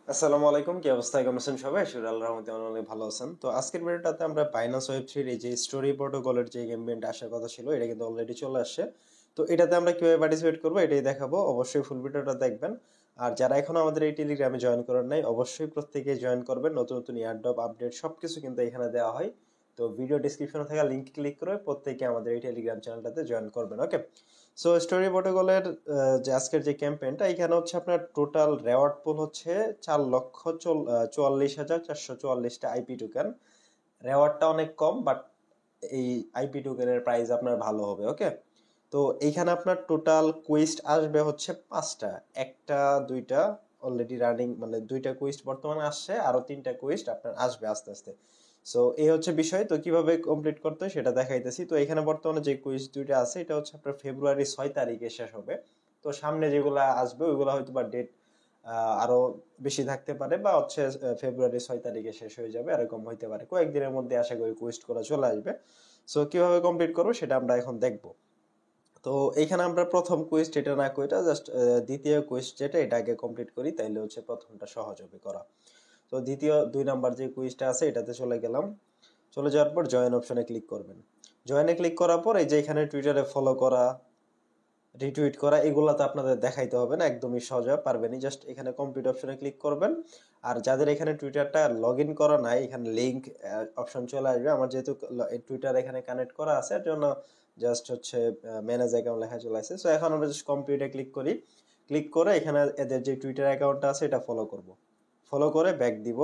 আসসালামু আলাইকুম, কি অবস্থা? কেমন আছেন সবাই? শুক্র আল্লাহর রহমতে অনেক ভালো আছেন। তো আজকের ভিডিওটাতে আমরা বাইনান্স ওয়েব3 এই যে স্টোরি প্রোটোকলের যে ক্যাম্পেইনটা আসার কথা ছিল, এটা কিন্তু অলরেডি চলে আসছে। তো এটাতে আমরা কিভাবে পার্টিসিপেট করবো এটাই দেখাবো। অবশ্যই ফুল ভিডিওটা দেখবেন। আর যারা এখনো আমাদের এই টেলিগ্রামে জয়েন করেন নাই, অবশ্যই প্রত্যেকে জয়েন করবেন। নতুন নতুন এয়ারড্রপ আপডেট সবকিছু কিন্তু এখানে দেওয়া হয়। তো ভিডিও ডিসক্রিপশনে থাকা লিংক ক্লিক করে প্রত্যেকে আমাদের এই টেলিগ্রাম চ্যানেলটাতে জয়েন করবেন। ওকে, সো স্টোরি প্রোটোকলের যে আজকের যে ক্যাম্পেইনটা, এখানে হচ্ছে আপনার টোটাল রেওয়ার্ড পুল হচ্ছে 4,44,444টা আইপি টোকেন। রেওয়ার্ডটা অনেক কম, বাট এই আইপি টোকেনের প্রাইস আপনার ভালো হবে। ওকে, তো এইখানে আপনার টোটাল কুইস্ট আসবে হচ্ছে 5টা। একটা দুইটা অলরেডি রানিং, মানে 2টা কুইস্ট বর্তমানে আসছে, আরো 3টা কুইস্ট আপনার আসবে আস্তে আস্তে। সো এই হচ্ছে বিষয়। তো কিভাবে কমপ্লিট করতে হয় সেটা দেখাইতেছি। তো এখানে বর্তমানে যে কুইজ 2টা আছে, এটা হচ্ছে আপনার ফেব্রুয়ারি 6 তারিখে শেষ হবে। তো সামনে যেগুলা আসবে ওইগুলা হয়তো বা ডেট আরো বেশি থাকতে পারে, বা হচ্ছে ফেব্রুয়ারি 6 তারিখে শেষ হয়ে যাবে, এরকম হইতে পারে। কয়েকদিনের মধ্যে আশা করি কুইস্ট করা চলে আসবে। সো কিভাবে কমপ্লিট করবো সেটা আমরা এখন দেখবো। তো এইখানে আমরা প্রথম কুইস্ট এটা না কইরা জাস্ট দ্বিতীয় কুইস্ট যেটা, এটা আগে কমপ্লিট করি, তাইলে হচ্ছে প্রথমটা সহজ হবে করা। তো দ্বিতীয় 2 নাম্বার যে কুইজটা আছে এটাতে চলে গেলাম। চলে যাওয়ার পর জয়েন অপশনে ক্লিক করবেন। জয়েনে ক্লিক করার পর এই যে এখানে টুইটারে ফলো করা, রিটুইট করা, এগুলো তো আপনাদের দেখাইতে হবে না, একদমই সহজে পারবেনই। জাস্ট এখানে কমপ্লিট অপশনে ক্লিক করবেন। আর যাদের এখানে টুইটারটা লগ ইন করা নাই, এখানে লিঙ্ক অপশন চলে আসবে। আমার যেহেতু টুইটার এখানে কানেক্ট করা আছে, এর জন্য জাস্ট হচ্ছে ম্যানেজ অ্যাকাউন্ট লেখা চলে আসছে। সো এখন আমরা জাস্ট কমপ্লিটে ক্লিক করি। ক্লিক করে এখানে এদের যে টুইটার অ্যাকাউন্টটা আছে এটা ফলো করব। ফলো করে ব্যাক দিব।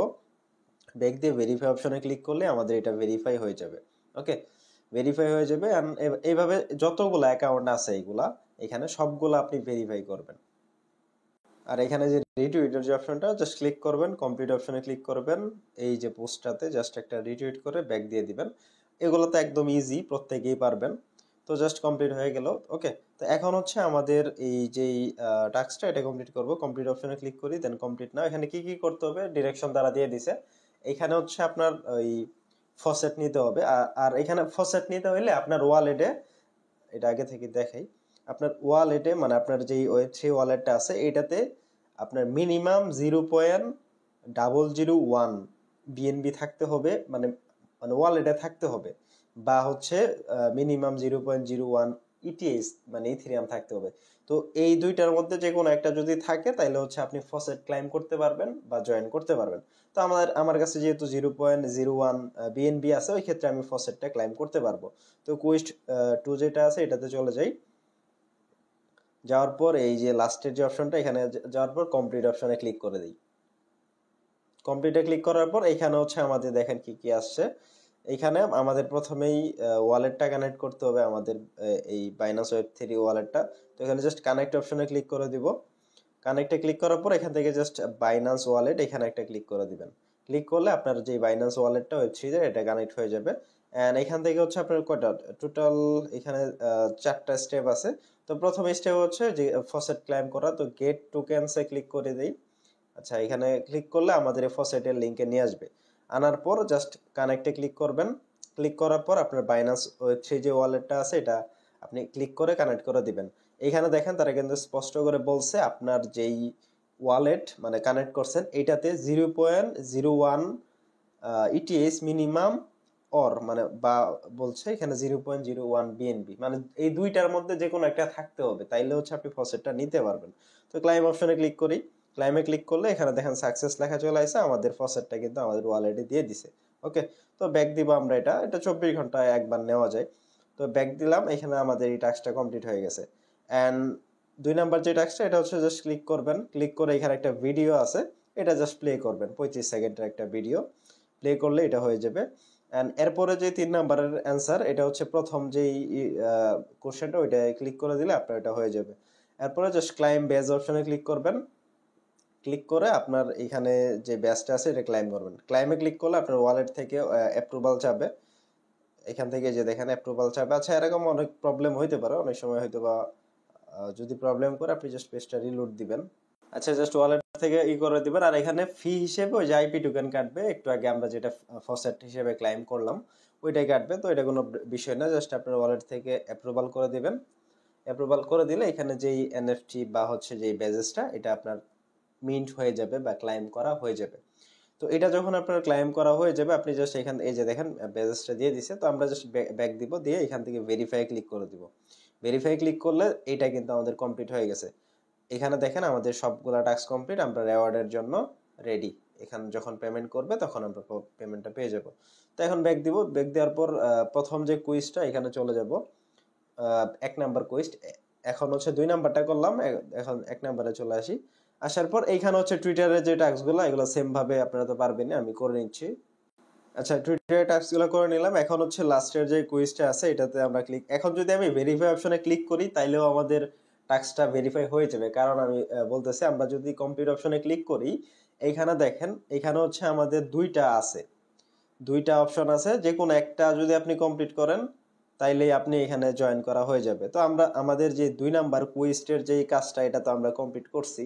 ব্যাক দিয়ে ভেরিফাই অপশনে ক্লিক করলে আমাদের এটা ভেরিফাই হয়ে যাবে। ওকে, ভেরিফাই হয়ে যাবে। এইভাবে যতগুলো অ্যাকাউন্ট আছে এইগুলা, এখানে সবগুলো আপনি ভেরিফাই করবেন। আর এখানে যে রিটুইটের যে অপশনটা, জাস্ট ক্লিক করবেন, কমপ্লিট অপশনে ক্লিক করবেন। এই যে পোস্টটাতে জাস্ট একটা রিটুইট করে ব্যাক দিয়ে দিবেন। এগুলো তো একদম ইজি, প্রত্যেকেই পারবেন। তো জাস্ট কমপ্লিট হয়ে গেল। ওকে, তো এখন হচ্ছে আমাদের এই যে টাস্কটা, এটা কমপ্লিট করব। কমপ্লিট অপশনে ক্লিক করি, দেন কমপ্লিট নাও। এখানে কি কি করতে হবে ডিরেকশন দ্বারা দিয়ে দিছে। এখানে হচ্ছে আপনার ওই ফসেট নিতে হবে। আর এখানে ফসেট নিতে হইলে আপনার ওয়ালেটে, এটা আগে থেকে দেখাই, আপনার ওয়ালেটে মানে আপনার যেই ওয়েব3 ওয়ালেটটা আছে এটাতে আপনার মিনিমাম 0.001 বিএনবি থাকতে হবে, মানে মানে ওয়ালেটে থাকতে হবে। বা হচ্ছে মিনিমাম 0.01 ইটিএস মানে ইথেরিয়াম থাকতে হবে। তো এই দুইটার মধ্যে যে কোনো একটা যদি থাকে, তাহলে হচ্ছে আপনি ফসেট ক্লাইম করতে পারবেন বা জয়েন করতে পারবেন। তো আমার কাছে যেহেতু 0.01 বিএনবি আছে, ওই ক্ষেত্রে আমি ফসেটটা ক্লাইম করতে পারবো। তো কুইস্ট 2 যেটা আছে এটাতে চলে যাই। যাওয়ার পর এই যে লাস্টের যে অপশনটা, এখানে যাওয়ার পর কমপ্লিট অপশনে ক্লিক করে দিই। কমপ্লিটে ক্লিক করার পর এখানে হচ্ছে আমাদের দেখেন কি কি আসছে। এখানে আমাদের প্রথমেই ওয়ালেটটা কানেক্ট করতে হবে, আমাদের এই বাইনান্স ওয়েব3 ওয়ালেটটা। তো এখানে জাস্ট কানেক্ট অপশনে ক্লিক করে দিব। কানেক্টে ক্লিক করার পর এখান থেকে জাস্ট বাইনান্স ওয়ালেট এখানে একটা ক্লিক করে দিবেন। ক্লিক করলে আপনার যে বাইনান্স ওয়ালেটটা ওয়েব3 এর, এটা কানেক্ট হয়ে যাবে। এন্ড এখান থেকে হচ্ছে আপনার কয়টা টোটাল, এখানে 4টা স্টেপ আছে। তো প্রথম স্টেপ হচ্ছে যে ফসেট ক্লাইম করা। তো গেট টোকেনসে ক্লিক করে দেই। আচ্ছা, এখানে ক্লিক করলে আমাদের এই ফসেটের লিঙ্কে নিয়ে আসবে। আনার পর জাস্ট কানেক্টে ক্লিক করবেন। ক্লিক করার পর আপনার বাইনান্স ওয়েব3 যে ওয়ালেটটা আছে এটা আপনি ক্লিক করে কানেক্ট করে দিবেন। এইখানে দেখেন তারা কিন্তু স্পষ্ট করে বলছে আপনার যেই ওয়ালেট মানে কানেক্ট করছেন এইটাতে 0.01 ইটিএস মিনিমাম, অর মানে বা বলছে এখানে 0.01 বিএনবি, মানে এই দুইটার মধ্যে যে কোনো একটা থাকতে হবে, তাইলে হচ্ছে আপনি ফসেটটা নিতে পারবেন। তো ক্লাইম অপশনে ক্লিক করি। ক্লাইমে ক্লিক করলে এখানে দেখেন সাকসেস লেখা চলে আসে, আমাদের ফসেটটা কিন্তু আমাদের ওয়ালেটে দিয়ে দিছে। ওকে, তো ব্যাক দিব আমরা। এটা 24 ঘন্টায় একবার নেওয়া যায়। তো ব্যাক দিলাম। এখানে আমাদের এই টাস্কটা কমপ্লিট হয়ে গেছে। অ্যান্ড 2 নাম্বার যে টাস্কটা, এটা হচ্ছে জাস্ট ক্লিক করবেন। ক্লিক করে এখানে একটা ভিডিও আছে, এটা জাস্ট প্লে করবেন। 25 সেকেন্ডের একটা ভিডিও প্লে করলে এটা হয়ে যাবে। অ্যান্ড এরপরে যে 3 নাম্বারের অ্যান্সার, এটা হচ্ছে প্রথম যেই কোশ্চেনটা, ওইটা ক্লিক করে দিলে আপনার এটা হয়ে যাবে। এরপরে জাস্ট ক্লাইম বেজ অপশনে ক্লিক করবেন। ক্লিক করে আপনার এখানে যে ব্যাচটা আছে এটা ক্লাইম করবেন। ক্লাইমে ক্লিক করলে আপনার ওয়ালেট থেকে অ্যাপ্রুভাল চাবে। এখান থেকে যে দেখেন অ্যাপ্রুভাল চাবে। আচ্ছা, এরকম অনেক প্রবলেম হইতে পারে, অনেক সময় হয়তো বা যদি প্রবলেম করে আপনি জাস্ট পেজটা রিলোড দিবেন। আচ্ছা, জাস্ট ওয়ালেট থেকে করে দিবেন। আর এখানে ফি হিসেবে ওই যে আইপি টোকেন কাটবে, একটু আগে আমরা যেটা ফসেট হিসেবে ক্লাইম করলাম ওইটাই কাটবে। তো এটা কোনো বিষয় না, জাস্ট আপনার ওয়ালেট থেকে অ্যাপ্রুভাল করে দিবেন। অ্যাপ্রুভাল করে দিলে এখানে যেই এনএফটি বা হচ্ছে যেই বেজেসটা, এটা আপনার মিন্ট হয়ে যাবে বা ক্লাইম করা হয়ে যাবে। তো এটা যখন আপনার ক্লাইম করা হয়ে যাবে, আপনি জাস্ট এখান এই যে দেখেন বেজেসটা দিয়ে দিছে, তো আমরা জাস্ট ব্যাক দিব, দিয়ে এখান থেকে ভেরিফাই ক্লিক করে দিব। ভেরিফাই ক্লিক করলে এটা কিন্তু আমাদের কমপ্লিট হয়ে গেছে। এখানে দেখেন আমাদের সবগুলা টাস্ক কমপ্লিট, আমরা রেওয়ার্ডের জন্য রেডি। এখানে যখন পেমেন্ট করবে তখন আমরা পেমেন্টটা পেয়ে যাব। তো এখন ব্যাক দিব, ব্যাক দেওয়ার পর প্রথম যে কুইজটা এখানে চলে যাব, 1 নাম্বার কুইজ। এখন হচ্ছে 2 নাম্বারটা করলাম, এখন 1 নাম্বারে চলে আসি। আসার পর এইখানে হচ্ছে টুইটারের যে টাস্কগুলো এগুলো সেম ভাবে আপনারা তো পারবেন, আমি করে নিচ্ছি। আচ্ছা, টুইটারের টাস্কগুলো করে নিলাম। এখন হচ্ছে লাস্টের যে কুইজটা আছে এটাতে আমরা ক্লিক, এখন যদি আমি ভেরিফাই অপশনে ক্লিক করি তাইলেও আমাদের টাস্কটা ভেরিফাই হয়ে যাবে, কারণ আমি বলতেছি আমরা যদি কমপ্লিট অপশনে ক্লিক করি, এইখানে দেখেন এখানে হচ্ছে আমাদের দুইটা অপশন আছে, যে কোনো একটা যদি আপনি কমপ্লিট করেন তাইলেই আপনি এখানে জয়েন করা হয়ে যাবে। তো আমরা আমাদের যে 2 নাম্বার কুইজের যে কাজটা এটা তো আমরা কমপ্লিট করছি,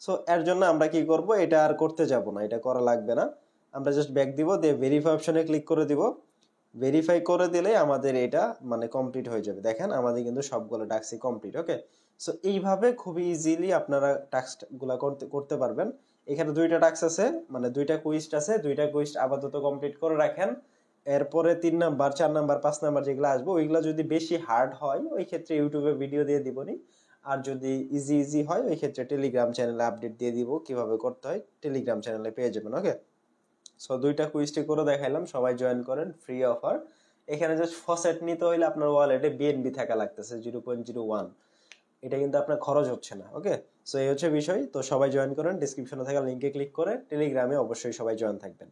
সো এর জন্য আমরা কি করব, এটা আর করতে যাব না, এটা করা লাগবে না। আমরা জাস্ট ব্যাক দিব, দিয়ে ভেরিফাই অপশনে ক্লিক করে দিব। ভেরিফাই করে দিলে আমাদের এটা মানে কমপ্লিট হয়ে যাবে। দেখেন আমাদের কিন্তু সবগুলো টাস্কই কমপ্লিট। ওকে, সো এইভাবে খুবই ইজিলি আপনারা টাস্কগুলো করতে পারবেন। এখানে 2টা টাস্ক আছে, মানে 2টা কুইজ আছে, 2টা কুইজ আপাতত কমপ্লিট করে রাখেন। এরপরে 3 নাম্বার 4 নাম্বার 5 নাম্বার যেগুলো আসবে ওইগুলো যদি বেশি হার্ড হয় ওই ক্ষেত্রে ইউটিউবে ভিডিও দিয়ে দিবনি, আর যদি ইজি হয় ওই ক্ষেত্রে টেলিগ্রাম চ্যানেলে আপডেট দিয়ে দিব কিভাবে করতে হয়, টেলিগ্রাম চ্যানেলে পেয়ে যাবেন। ওকে, সো 2টা কুইজটি করে দেখাইলাম, সবাই জয়েন করেন, ফ্রি অফার। এখানে জাস্ট ফসেট নিতে হইলে আপনার ওয়ালেটে বিএনবি থাকা লাগতেছে 0.01, এটা কিন্তু আপনার খরচ হচ্ছে না। ওকে, সো এই হচ্ছে বিষয়। তো সবাই জয়েন করেন, ডেসক্রিপশনে থাকা লিংকে ক্লিক করে টেলিগ্রামে অবশ্যই সবাই জয়েন থাকবেন।